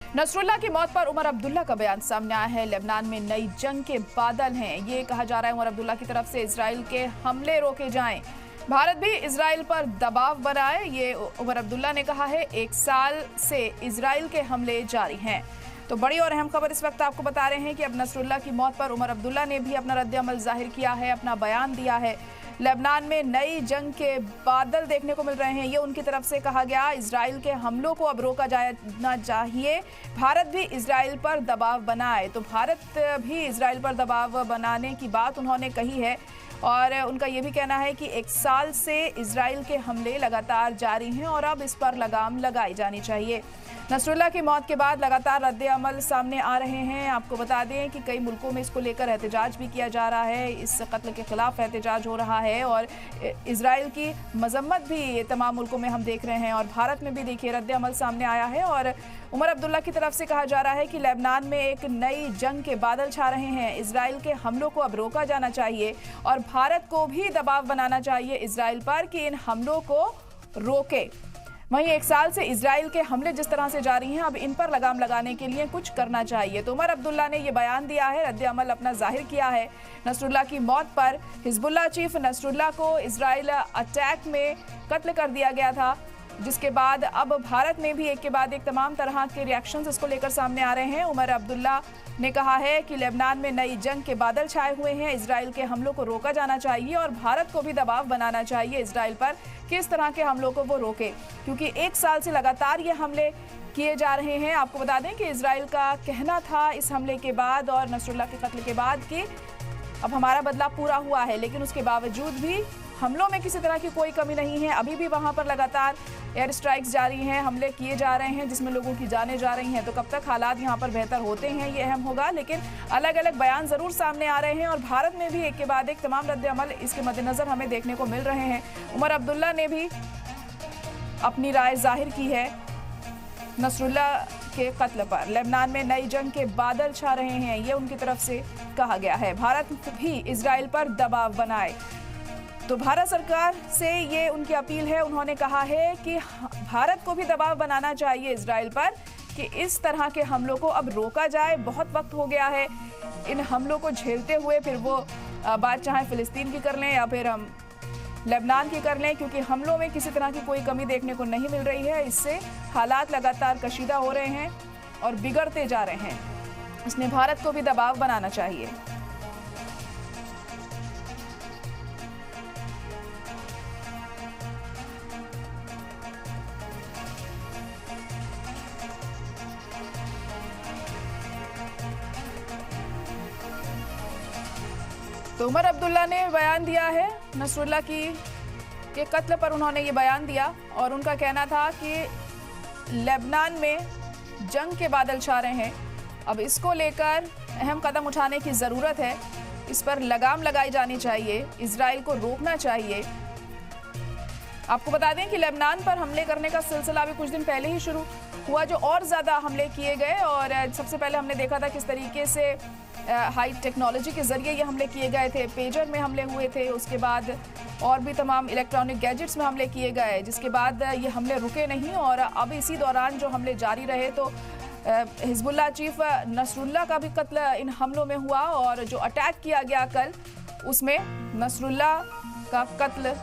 Nasrallah की मौत पर उमर अब्दुल्ला का बयान सामने आया है। लेबनान में नई जंग के बादल हैं। ये कहा जा रहा है उमर अब्दुल्ला की तरफ से इजराइल के हमले रोके जाएं, भारत भी इजराइल पर दबाव बनाए। ये उमर अब्दुल्ला ने कहा है। 1 साल से इजराइल के हमले जारी हैं। तो बड़ी और अहम खबर इस वक्त आपको बता रहे हैं कि अब नसरुल्लाह की मौत पर उमर अब्दुल्ला ने भी अपना रद्द-ए-अमल जाहिर किया है, अपना बयान दिया है। लेबनान में नई जंग के बादल देखने को मिल रहे हैं। ये उनकी तरफ से कहा गया। इजराइल के हमलों को अब रोका जाना चाहिए, भारत भी इजराइल पर दबाव बनाए। तो भारत भी इजराइल पर दबाव बनाने की बात उन्होंने कही है और उनका ये भी कहना है कि 1 साल से इजराइल के हमले लगातार जारी हैं और अब इस पर लगाम लगाई जानी चाहिए। नसरुल्लाह की मौत के बाद लगातार रद्द-ए-अमल सामने आ रहे हैं। आपको बता दें कि कई मुल्कों में इसको लेकर एहतजाज भी किया जा रहा है, इस कत्ल के खिलाफ एहतजाज हो रहा है और इजराइल की मजम्मत भी तमाम मुल्कों में हम देख रहे हैं और भारत में भी देखिए रद्द-ए-अमल सामने आया है। और उमर अब्दुल्ला की तरफ से कहा जा रहा है कि लेबनान में एक नई जंग के बादल छा रहे हैं, इजराइल के हमलों को अब रोका जाना चाहिए और भारत को भी दबाव बनाना चाहिए इजराइल पर कि इन हमलों को रोके। वहीं 1 साल से इजराइल के हमले जिस तरह से जारी हैं, अब इन पर लगाम लगाने के लिए कुछ करना चाहिए। तो उमर अब्दुल्ला ने यह बयान दिया है, रद्द-ए-अमल अपना जाहिर किया है नसरुल्लाह की मौत पर। हिजबुल्लाह चीफ नसरुल्लाह को इजराइल अटैक में कत्ल कर दिया गया था, जिसके बाद अब भारत में भी एक के बाद एक तमाम तरह के रिएक्शंस इसको लेकर सामने आ रहे हैं। उमर अब्दुल्ला ने कहा है कि लेबनान में नई जंग के बादल छाए हुए हैं, इजराइल के हमलों को रोका जाना चाहिए और भारत को भी दबाव बनाना चाहिए इजराइल पर कि इस तरह के हमलों को वो रोके, क्योंकि 1 साल से लगातार ये हमले किए जा रहे हैं। आपको बता दें कि इजराइल का कहना था इस हमले के बाद और नसरुल्लाह के कत्ल के बाद कि अब हमारा बदला पूरा हुआ है, लेकिन उसके बावजूद भी हमलों में किसी तरह की कोई कमी नहीं है। अभी भी वहां पर लगातार एयर स्ट्राइक्स जारी हैं, हमले किए जा रहे हैं जिसमें लोगों की जानें जा रही हैं। तो कब तक हालात यहां पर बेहतर होते हैं ये अहम होगा, लेकिन अलग अलग बयान ज़रूर सामने आ रहे हैं और भारत में भी एक के बाद एक तमाम रद्द-ए-अमल इसके मद्देनज़र हमें देखने को मिल रहे हैं। उमर अब्दुल्ला ने भी अपनी राय जाहिर की है नसरुल्लाह के कत्ल पर। लेबनान में नई जंग के बादल छा रहे हैं, ये उनकी तरफ से कहा गया है। भारत भी इजराइल पर दबाव बनाए। तो भारत सरकार से ये उनकी अपील है। उन्होंने कहा है कि भारत को भी दबाव बनाना चाहिए इजराइल पर कि इस तरह के हमलों को अब रोका जाए। बहुत वक्त हो गया है इन हमलों को झेलते हुए, फिर वो बात चाहे फिलिस्तीन की कर लें या फिर हम लेबनान की कर लें, क्योंकि हमलों में किसी तरह की कोई कमी देखने को नहीं मिल रही है। इससे हालात लगातार कशीदा हो रहे हैं और बिगड़ते जा रहे हैं। इसमें भारत को भी दबाव बनाना चाहिए। तो उमर अब्दुल्ला ने बयान दिया है नसरुल्लाह के कत्ल पर। उन्होंने ये बयान दिया और उनका कहना था कि लेबनान में जंग के बादल छा रहे हैं, अब इसको लेकर अहम कदम उठाने की ज़रूरत है। इस पर लगाम लगाई जानी चाहिए, इजराइल को रोकना चाहिए। आपको बता दें कि लेबनान पर हमले करने का सिलसिला भी कुछ दिन पहले ही शुरू हुआ, जो और ज़्यादा हमले किए गए। और सबसे पहले हमने देखा था किस तरीके से हाई टेक्नोलॉजी के ज़रिए ये हमले किए गए थे। पेजर में हमले हुए थे, उसके बाद और भी तमाम इलेक्ट्रॉनिक गैजेट्स में हमले किए गए, जिसके बाद ये हमले रुके नहीं और अब इसी दौरान जो हमले जारी रहे। तो हिजबुल्लाह चीफ नसरुल्लाह का भी कत्ल इन हमलों में हुआ और जो अटैक किया गया कल, उसमें नसरुल्लाह का कत्ल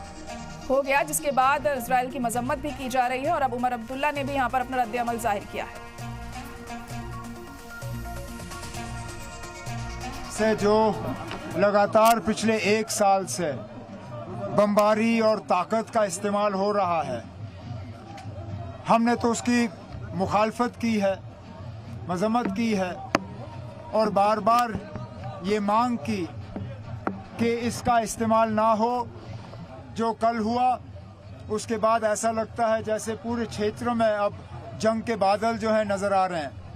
हो गया, जिसके बाद इजराइल की मजम्मत भी की जा रही है। और अब उमर अब्दुल्ला ने भी यहाँ पर अपना रद्द-ए-अमल जाहिर किया है। से जो लगातार पिछले 1 साल से बमबारी और ताकत का इस्तेमाल हो रहा है, हमने तो उसकी मुखालफत की है, मजम्मत की है और बार बार ये मांग की कि इसका इस्तेमाल ना हो। जो कल हुआ उसके बाद ऐसा लगता है जैसे पूरे क्षेत्र में अब जंग के बादल जो है नज़र आ रहे हैं।